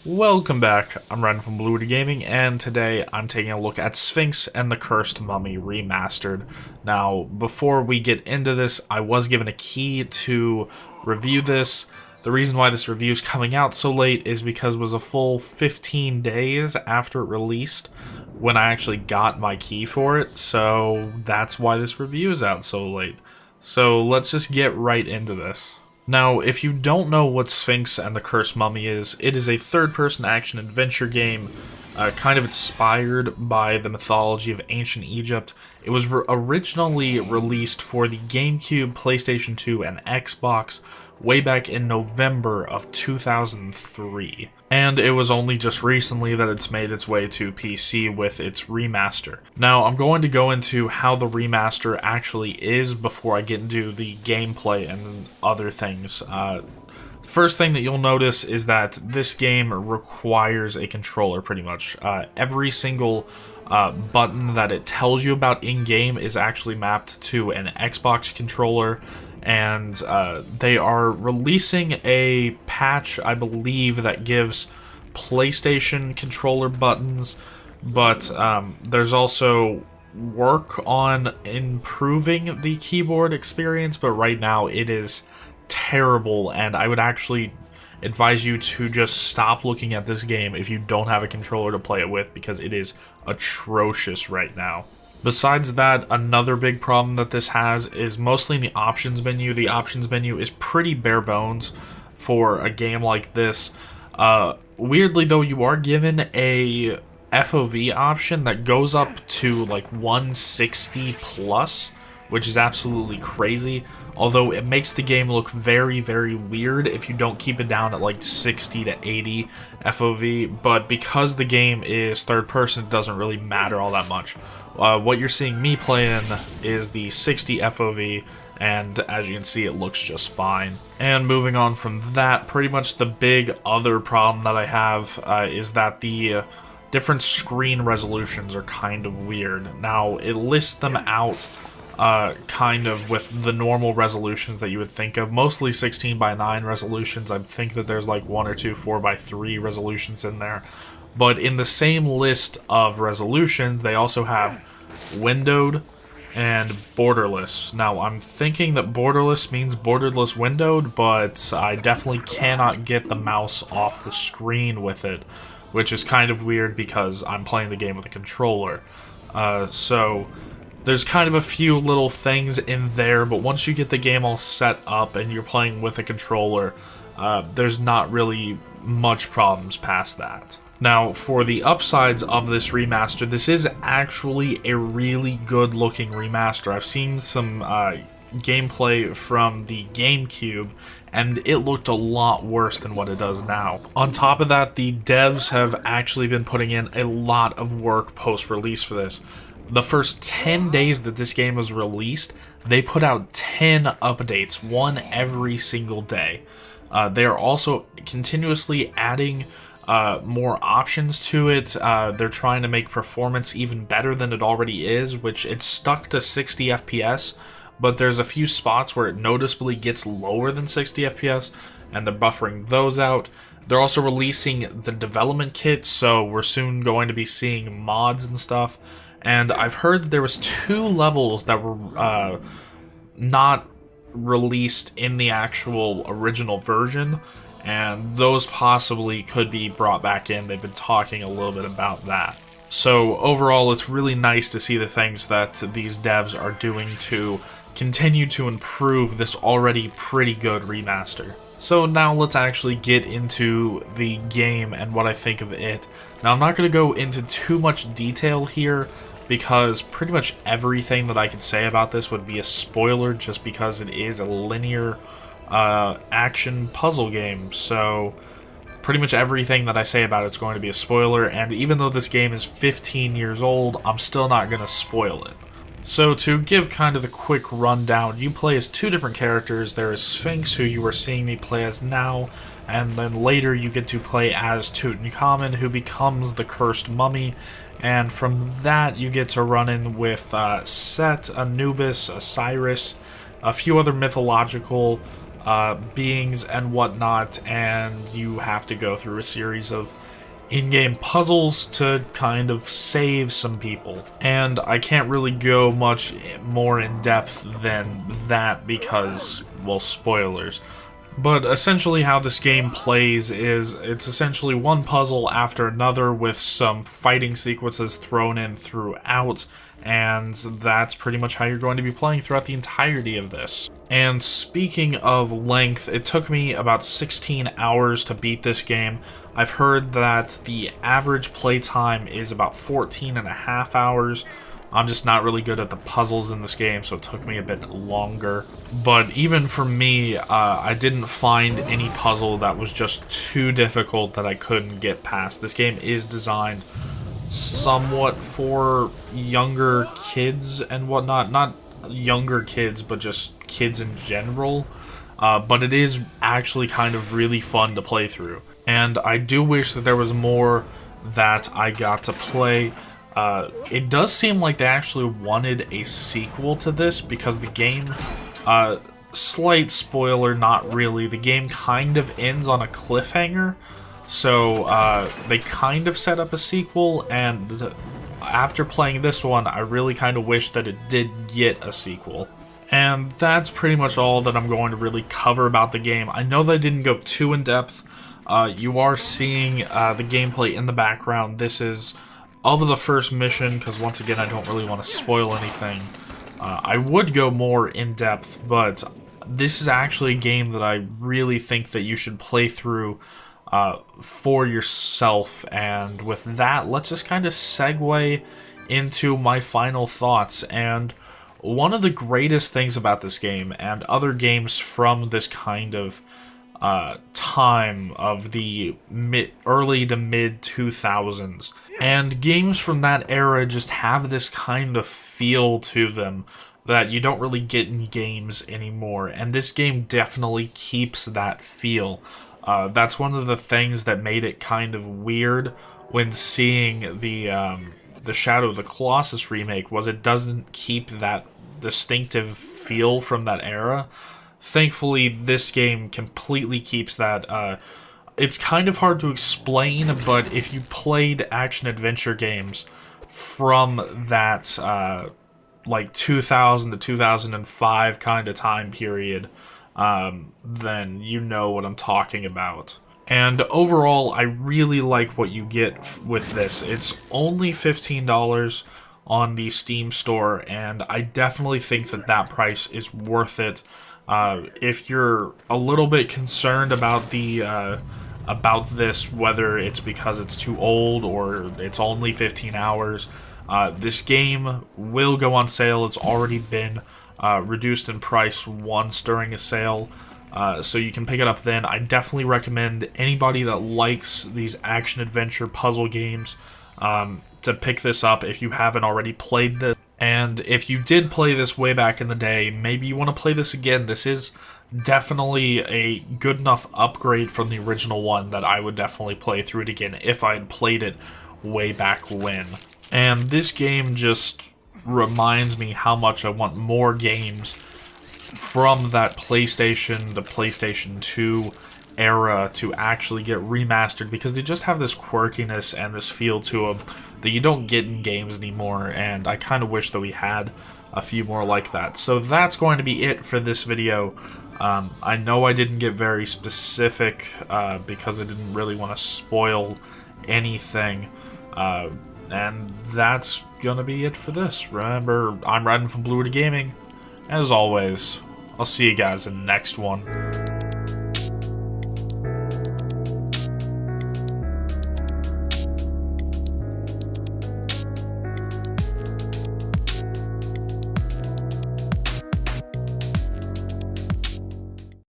Welcome back, I'm Ren from Blue Gaming, and today I'm taking a look at Sphinx and the Cursed Mummy Remastered. Now, before we get into this, I was given a key to review this. The reason why this review is coming out so late is because it was a full 15 days after it released when I actually got my key for it, so that's why this review is out so late. So let's just get right into this. Now, if you don't know what Sphinx and the Cursed Mummy is, it is a third-person action-adventure game kind of inspired by the mythology of ancient Egypt. It was originally released for the GameCube, PlayStation 2, and Xbox way back in November of 2003. And it was only just recently that it's made its way to PC with its remaster. Now, I'm going to go into how the remaster actually is before I get into the gameplay and other things. First thing that you'll notice is that this game requires a controller pretty much. Every single button that it tells you about in-game is actually mapped to an Xbox controller, and they are releasing a patch, I believe, that gives PlayStation controller buttons, but there's also work on improving the keyboard experience, but right now it is terrible, and I would actually advise you to just stop looking at this game if you don't have a controller to play it with, because it is atrocious right now. Besides that, another big problem that this has is mostly in the options menu. The options menu is pretty bare bones for a game like this. Weirdly though, you are given a FOV option that goes up to like 160 plus, which is absolutely crazy. Although it makes the game look very, very weird if you don't keep it down at like 60 to 80 FOV, but because the game is third person, it doesn't really matter all that much. What you're seeing me playing is the 60 FOV, and as you can see, it looks just fine. And moving on from that, pretty much the big other problem that I have is that the different screen resolutions are kind of weird. Now, it lists them out kind of with the normal resolutions that you would think of, mostly 16:9 resolutions. I think that there's like one or two 4:3 resolutions in there. But in the same list of resolutions, they also have windowed and borderless. Now, I'm thinking that borderless means borderless windowed, but I definitely cannot get the mouse off the screen with it, which is kind of weird because I'm playing the game with a controller. So there's kind of a few little things in there, but once you get the game all set up and you're playing with a controller, there's not really much problems past that. Now, for the upsides of this remaster, this is actually a really good looking remaster. I've seen some gameplay from the GameCube, and it looked a lot worse than what it does now. On top of that, the devs have actually been putting in a lot of work post-release for this. The first 10 days that this game was released, they put out 10 updates, one every single day. They are also continuously adding more options to it. They're trying to make performance even better than it already is, which it's stuck to 60 FPS, but there's a few spots where it noticeably gets lower than 60 FPS, and they're buffering those out. They're also releasing the development kit, so we're soon going to be seeing mods and stuff. And I've heard that there was 2 levels that were not released in the actual original version, and those possibly could be brought back in. They've been talking a little bit about that. So overall, it's really nice to see the things that these devs are doing to continue to improve this already pretty good remaster. So now let's actually get into the game and what I think of it. Now, I'm not going to go into too much detail here, because pretty much everything that I could say about this would be a spoiler, just because it is a linear action puzzle game. So pretty much everything that I say about it's going to be a spoiler, and even though this game is 15 years old, I'm still not going to spoil it. So to give kind of the quick rundown, you play as 2 different characters. There is Sphinx, who you are seeing me play as now, and then later you get to play as Tutankhamun, who becomes the Cursed Mummy. And from that, you get to run in with Set, Anubis, Osiris, a few other mythological beings and whatnot, and you have to go through a series of in-game puzzles to kind of save some people. And I can't really go much more in depth than that because, well, spoilers. But essentially how this game plays is it's essentially one puzzle after another with some fighting sequences thrown in throughout, and that's pretty much how you're going to be playing throughout the entirety of this. And speaking of length, it took me about 16 hours to beat this game. I've heard that the average playtime is about 14 and a half hours. I'm just not really good at the puzzles in this game, so it took me a bit longer. But even for me, I didn't find any puzzle that was just too difficult that I couldn't get past. This game is designed somewhat for younger kids and whatnot. Not younger kids, but just kids in general. But it is actually kind of really fun to play through. And I do wish that there was more that I got to play. It does seem like they actually wanted a sequel to this because the game, slight spoiler, not really, the game kind of ends on a cliffhanger. So they kind of set up a sequel, and after playing this one, I really kind of wish that it did get a sequel. And that's pretty much all that I'm going to really cover about the game. I know that I didn't go too in depth. You are seeing the gameplay in the background. This is of the first mission, because once again, I don't really want to spoil anything. I would go more in depth, but this is actually a game that I really think that you should play through for yourself. And with that, let's just kind of segue into my final thoughts. And one of the greatest things about this game and other games from this kind of time of the early to mid 2000s, and games from that era just have this kind of feel to them that you don't really get in games anymore, and this game definitely keeps that feel. That's one of the things that made it kind of weird when seeing the Shadow of the Colossus remake, was it doesn't keep that distinctive feel from that era. Thankfully, this game completely keeps that. It's kind of hard to explain, but if you played action-adventure games from that, like 2000 to 2005 kind of time period, then you know what I'm talking about. And overall, I really like what you get with this. It's only $15 on the Steam store, and I definitely think that that price is worth it. If you're a little bit concerned about about this, whether it's because it's too old or it's only 15 hours, this game will go on sale. It's already been reduced in price once during a sale, so you can pick it up then. I definitely recommend anybody that likes these action-adventure puzzle games to pick this up if you haven't already played this. And if you did play this way back in the day, maybe you want to play this again. This is definitely a good enough upgrade from the original one that I would definitely play through it again if I had played it way back when. And this game just reminds me how much I want more games from that PlayStation, the PlayStation 2 era to actually get remastered, because they just have this quirkiness and this feel to them that you don't get in games anymore, and I kind of wish that we had a few more like that. So that's going to be it for this video. I know I didn't get very specific because I didn't really want to spoil anything, and that's gonna be it for this. Remember, I'm Riding from Blue to Gaming. As always, I'll see you guys in the next one.